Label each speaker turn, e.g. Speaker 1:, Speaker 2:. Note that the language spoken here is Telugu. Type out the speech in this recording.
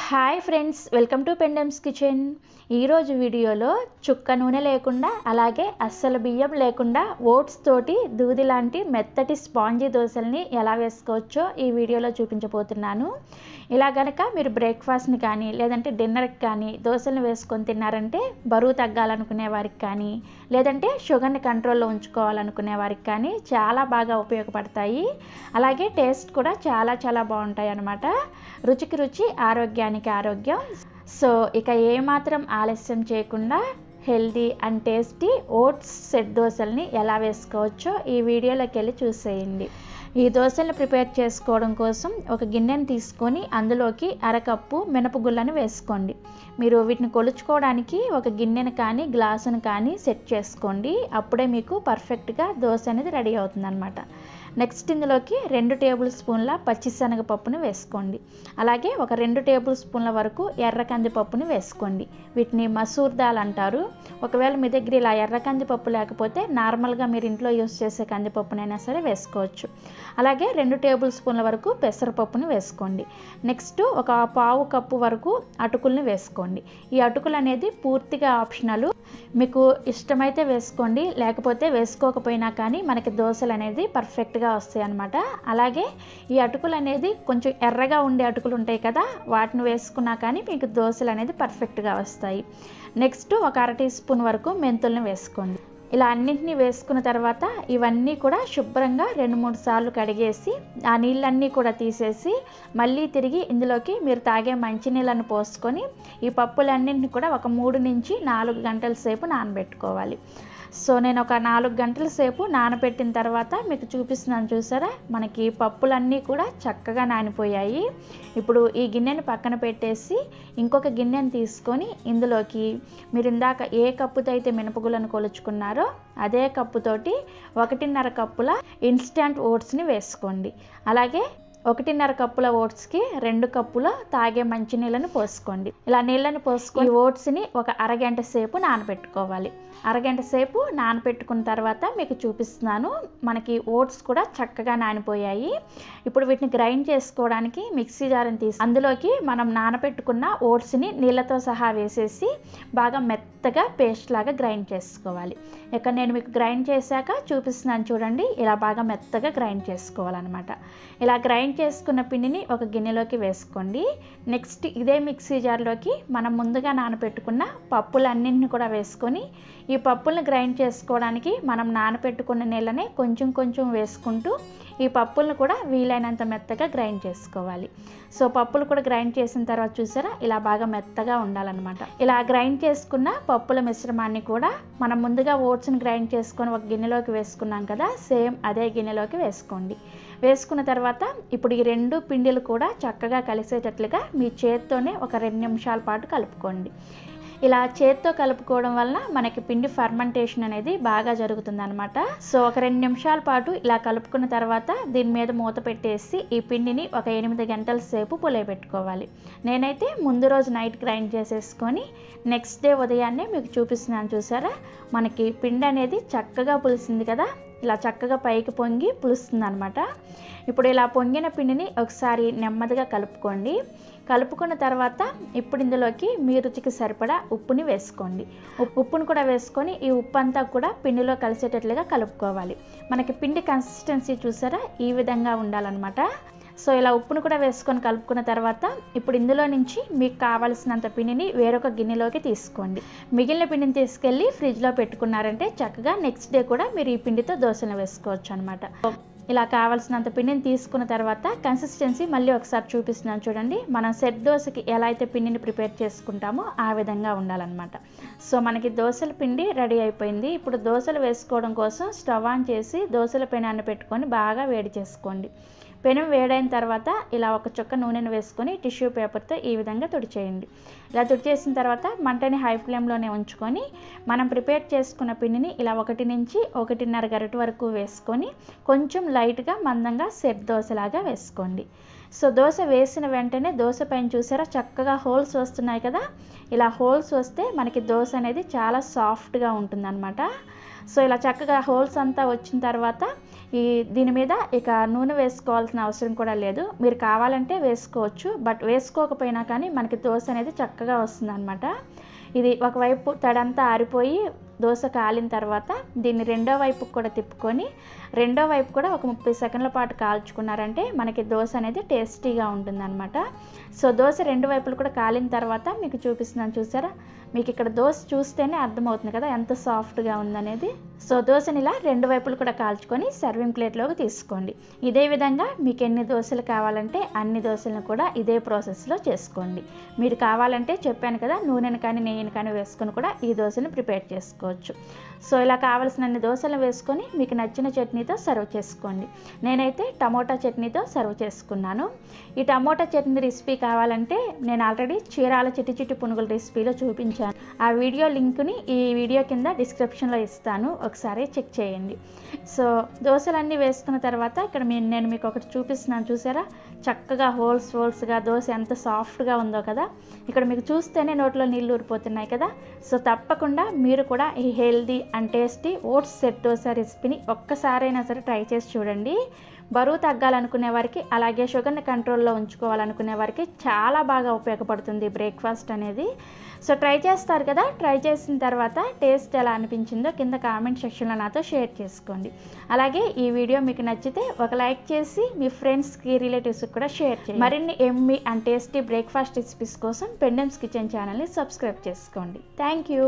Speaker 1: Hi friends, welcome to Pendam's kitchen. ఈరోజు వీడియోలో చుక్క నూనె లేకుండా అలాగే అస్సలు బియ్యం లేకుండా ఓట్స్ తోటి దూది లాంటి మెత్తటి స్పాంజీ దోశల్ని ఎలా వేసుకోవచ్చో ఈ వీడియోలో చూపించబోతున్నాను. ఇలా గనక మీరు బ్రేక్ఫాస్ట్ని కానీ లేదంటే డిన్నర్కి కానీ దోశలను వేసుకొని తిన్నారంటే బరువు తగ్గాలనుకునే వారికి కానీ లేదంటే షుగర్ని కంట్రోల్లో ఉంచుకోవాలనుకునే వారికి కానీ చాలా బాగా ఉపయోగపడతాయి. అలాగే టేస్ట్ కూడా చాలా బాగుంటాయి అన్నమాట. రుచికి రుచి, ఆరోగ్యానికి ఆరోగ్యం. సో ఇక ఏమాత్రం ఆలస్యం చేయకుండా healthy and tasty oats set దోశల్ని ఎలా వేసుకోవచ్చో ఈ వీడియోలోకి వెళ్ళి చూసేయండి. ఈ దోశలను ప్రిపేర్ చేసుకోవడం కోసం ఒక గిన్నెని తీసుకొని అందులోకి అరకప్పు మినపగుళ్ళను వేసుకోండి. మీరు వీటిని కొలుచుకోవడానికి ఒక గిన్నెను కానీ గ్లాసును కానీ సెట్ చేసుకోండి. అప్పుడే మీకు పర్ఫెక్ట్గా దోశ అనేది రెడీ అవుతుంది అనమాట. నెక్స్ట్ ఇందులోకి 2 టేబుల్ స్పూన్ల పచ్చిశనగపప్పును వేసుకోండి. అలాగే ఒక 2 టేబుల్ స్పూన్ల వరకు ఎర్ర కందిపప్పుని వేసుకోండి. వీటిని మసూర్ దాల్ అంటారు. ఒకవేళ మీ దగ్గర ఇలా ఎర్ర కందిపప్పు లేకపోతే నార్మల్గా మీరు ఇంట్లో యూస్ చేసే కందిపప్పునైనా సరే వేసుకోవచ్చు. అలాగే 2 టేబుల్ స్పూన్ల వరకు పెసరపప్పుని వేసుకోండి. నెక్స్ట్ ఒక పావు కప్పు వరకు అటుకుల్ని వేసుకోండి. ఈ అటుకులు అనేది పూర్తిగా ఆప్షనల్. మీకు ఇష్టమైతే వేసుకోండి, లేకపోతే వేసుకోకపోయినా కానీ మనకి దోశలు అనేది పర్ఫెక్ట్గా వస్తాయి అన్నమాట. అలాగే ఈ అటుకులు అనేది కొంచెం ఎర్రగా ఉండే అటుకులు ఉంటాయి కదా, వాటిని వేసుకున్నా కానీ మీకు దోశలు అనేది పర్ఫెక్ట్గా వస్తాయి. నెక్స్ట్ ఒక 1/2 టీ స్పూన్ వరకు మెంతుల్ని వేసుకోండి. ఇలా అన్నింటినీ వేసుకున్న తర్వాత ఇవన్నీ కూడా శుభ్రంగా 2-3 సార్లు కడిగేసి ఆ నీళ్ళన్నీ కూడా తీసేసి మళ్ళీ తిరిగి ఇందులోకి మీరు తాగే మంచినీళ్ళను పోసుకొని ఈ పప్పులన్నింటినీ కూడా ఒక 3 నుంచి 4 గంటల సేపు నానబెట్టుకోవాలి. సో నేను ఒక 4 గంటల సేపు నానబెట్టిన తర్వాత మీకు చూపిస్తున్నాను, చూసారా, మనకి పప్పులన్నీ కూడా చక్కగా నానిపోయాయి. ఇప్పుడు ఈ గిన్నెని పక్కన పెట్టేసి ఇంకొక గిన్నెని తీసుకొని ఇందులోకి మీరు ఇందాక ఏ కప్పుతో అయితే మినపగుళ్ళను కొలుచుకున్నారో అదే కప్పుతోటి 1.5 కప్పుల ఇన్స్టంట్ ఓట్స్ని వేసుకోండి. అలాగే 1.5 కప్పుల ఓట్స్కి 2 కప్పుల తాగే మంచినీళ్ళను పోసుకోండి. ఇలా నీళ్ళను పోసుకొని ఓట్స్ని ఒక అరగంట సేపు నానబెట్టుకోవాలి. అరగంట సేపు నానబెట్టుకున్న తర్వాత మీకు చూపిస్తున్నాను, మనకి ఓట్స్ కూడా చక్కగా నానిపోయాయి. ఇప్పుడు వీటిని గ్రైండ్ చేసుకోవడానికి మిక్సీ జార్ని తీసి అందులోకి మనం నానబెట్టుకున్న ఓట్స్ని నీళ్ళతో సహా వేసేసి బాగా మెత్తగా పేస్ట్ లాగా గ్రైండ్ చేసుకోవాలి. ఇక్కడ నేను మీకు గ్రైండ్ చేశాక చూపిస్తున్నాను చూడండి, ఇలా బాగా మెత్తగా గ్రైండ్ చేసుకోవాలన్నమాట. ఇలా గ్రైండ్ చేసుకున్న పిండిని ఒక గిన్నెలోకి వేసుకోండి. నెక్స్ట్ ఇదే మిక్సీ జార్లోకి మనం ముందుగా నానబెట్టుకున్న పప్పులన్నింటిని కూడా వేసుకొని ఈ పప్పులను గ్రైండ్ చేసుకోవడానికి మనం నానబెట్టుకున్న నీళ్ళని కొంచెం వేసుకుంటూ ఈ పప్పులను కూడా వీలైనంత మెత్తగా గ్రైండ్ చేసుకోవాలి. సో పప్పులు కూడా గ్రైండ్ చేసిన తర్వాత చూసారా, ఇలా బాగా మెత్తగా ఉండాలన్నమాట. ఇలా గ్రైండ్ చేసుకున్న పప్పుల మిశ్రమాన్ని కూడా మనం ముందుగా ఓట్స్ని గ్రైండ్ చేసుకొని ఒక గిన్నెలోకి వేసుకున్నాం కదా, సేమ్ అదే గిన్నెలోకి వేసుకోండి. వేసుకున్న తర్వాత ఇప్పుడు ఈ 2 పిండిలు కూడా చక్కగా కలిసేటట్లుగా మీ చేత్తోనే ఒక 2 నిమిషాల పాటు కలుపుకోండి. ఇలా చేత్తో కలుపుకోవడం వలన మనకి పిండి ఫర్మెంటేషన్ అనేది బాగా జరుగుతుంది అనమాట. సో ఒక 2 నిమిషాల పాటు ఇలా కలుపుకున్న తర్వాత దీని మీద మూత పెట్టేసి ఈ పిండిని ఒక 8 గంటల సేపు పులియబెట్టుకోవాలి. నేనైతే ముందు రోజు నైట్ గ్రైండ్ చేసేసుకొని నెక్స్ట్ డే ఉదయాన్నే మీకు చూపిస్తున్నాను, చూసారా, మనకి పిండి అనేది చక్కగా పులిసింది కదా, ఇలా చక్కగా పైకి పొంగి పులుస్తుంది అనమాట. ఇప్పుడు ఇలా పొంగిన పిండిని ఒకసారి నెమ్మదిగా కలుపుకోండి. కలుపుకున్న తర్వాత ఇప్పుడు ఇందులోకి మీ రుచికి సరిపడా ఉప్పుని వేసుకోండి. ఉప్పును కూడా వేసుకొని ఈ ఉప్పు అంతా కూడా పిండిలో కలిసేటట్లుగా కలుపుకోవాలి. మనకి పిండి కన్సిస్టెన్సీ చూసారా, ఈ విధంగా ఉండాలన్నమాట. సో ఇలా ఉప్పును కూడా వేసుకొని కలుపుకున్న తర్వాత ఇప్పుడు ఇందులో నుంచి మీకు కావాల్సినంత పిండిని వేరొక గిన్నెలోకి తీసుకోండి. మిగిలిన పిండిని తీసుకెళ్ళి ఫ్రిడ్జ్లో పెట్టుకున్నారంటే చక్కగా నెక్స్ట్ డే కూడా మీరు ఈ పిండితో దోశలు వేసుకోవచ్చు అనమాట. ఇలా కావాల్సినంత పిండిని తీసుకున్న తర్వాత కన్సిస్టెన్సీ మళ్ళీ ఒకసారి చూపిస్తున్నాను చూడండి, మనం సెట్ దోశకి ఎలా అయితే పిండిని ప్రిపేర్ చేసుకుంటామో ఆ విధంగా ఉండాలన్నమాట. సో మనకి దోశల పిండి రెడీ అయిపోయింది. ఇప్పుడు దోశలు వేసుకోవడం కోసం స్టవ్ ఆన్ చేసి దోశల పెనాన్ని పెట్టుకొని బాగా వేడి చేసుకోండి. పెనం వేడైన తర్వాత ఇలా ఒక చుక్క నూనెను వేసుకొని టిష్యూ పేపర్తో ఈ విధంగా తుడిచేయండి. ఇలా తుడిచేసిన తర్వాత మంటని హై ఫ్లేమ్లోనే ఉంచుకొని మనం ప్రిపేర్ చేసుకున్న పిండిని ఇలా 1 నుంచి 1.5 గరిటె వరకు వేసుకొని కొంచెం లైట్గా మందంగా సెట్ దోశలాగా వేసుకోండి. సో దోశ వేసిన వెంటనే దోశ పైన చూసారా చక్కగా హోల్స్ వస్తున్నాయి కదా, ఇలా హోల్స్ వస్తే మనకి దోశ అనేది చాలా సాఫ్ట్గా ఉంటుందన్నమాట. సో ఇలా చక్కగా హోల్స్ అంతా వచ్చిన తర్వాత దీని మీద ఇక నూనె వేసుకోవాల్సిన అవసరం కూడా లేదు. మీరు కావాలంటే వేసుకోవచ్చు, బట్ వేసుకోకపోయినా కానీ మనకి దోశ అనేది చక్కగా వస్తుంది అనమాట. ఇది ఒకవైపు తడంతా ఆరిపోయి దోశ కాలిన తర్వాత దీన్ని రెండో వైపుకి కూడా తిప్పుకొని రెండో వైపు కూడా ఒక 30 సెకండ్ల పాటు కాల్చుకున్నారంటే మనకి దోశ అనేది టేస్టీగా ఉంటుందన్నమాట. సో దోశ రెండు వైపులు కూడా కాలిన తర్వాత మీకు చూపిస్తున్నాను, చూసారా? మీకు ఇక్కడ దోశ చూస్తేనే అర్థమవుతుంది కదా ఎంత సాఫ్ట్గా ఉందనేది. సో దోశని ఇలా రెండు వైపులు కూడా కాల్చుకొని సర్వింగ్ ప్లేట్లోకి తీసుకోండి. ఇదే విధంగా మీకు ఎన్ని దోశలు కావాలంటే అన్ని దోశలను కూడా ఇదే ప్రాసెస్లో చేసుకోండి. మీరు కావాలంటే చెప్పాను కదా, నూనెను కానీ నెయ్యిని కానీ వేసుకొని కూడా ఈ దోశను ప్రిపేర్ చేసుకోవచ్చు. సో ఇలా కావాల్సినన్ని దోశలు వేసుకొని మీకు నచ్చిన చట్నీతో సర్వ్ చేసుకోండి. నేనైతే టమోటా చట్నీతో సర్వ్ చేసుకున్నాను. ఈ టమోటా చట్నీ రెసిపీ కావాలంటే నేను ఆల్రెడీ చీరాల చిట్టి చిట్టి పునుగుల రెసిపీలో చూపించాను. ఆ వీడియో లింక్ని ఈ వీడియో కింద డిస్క్రిప్షన్లో ఇస్తాను, ఒకసారి చెక్ చేయండి. సో దోశలన్నీ వేసుకున్న తర్వాత ఇక్కడ నేను మీకు ఒకటి చూపిస్తున్నాను, చూసారా? చక్కగా హోల్స్గా దోశ ఎంత సాఫ్ట్గా ఉందో కదా. ఇక్కడ మీకు చూస్తేనే నోట్లో నీళ్ళు ఊరిపోతున్నాయి కదా. సో తప్పకుండా మీరు కూడా ఈ healthy and tasty oats set dosa రెసిపీని ఒక్కసారైనా సరే ట్రై చేసి చూడండి. బరువు తగ్గాలనుకునే వారికి, అలాగే షుగర్ని కంట్రోల్లో ఉంచుకోవాలనుకునే వారికి చాలా బాగా ఉపయోగపడుతుంది బ్రేక్ఫాస్ట్ అనేది. సో ట్రై చేస్తారు కదా. ట్రై చేసిన తర్వాత టేస్ట్ ఎలా అనిపించిందో కింద కామెంట్ సెక్షన్లో నాతో షేర్ చేసుకోండి. అలాగే ఈ వీడియో మీకు నచ్చితే ఒక లైక్ చేసి మీ ఫ్రెండ్స్కి, రిలేటివ్స్కి కూడా షేర్ చేయండి. మరిన్ని Emmy and tasty breakfast recipes కోసం పెండెమ్స్ కిచెన్ ఛానల్ని సబ్స్క్రైబ్ చేసుకోండి. Thank you.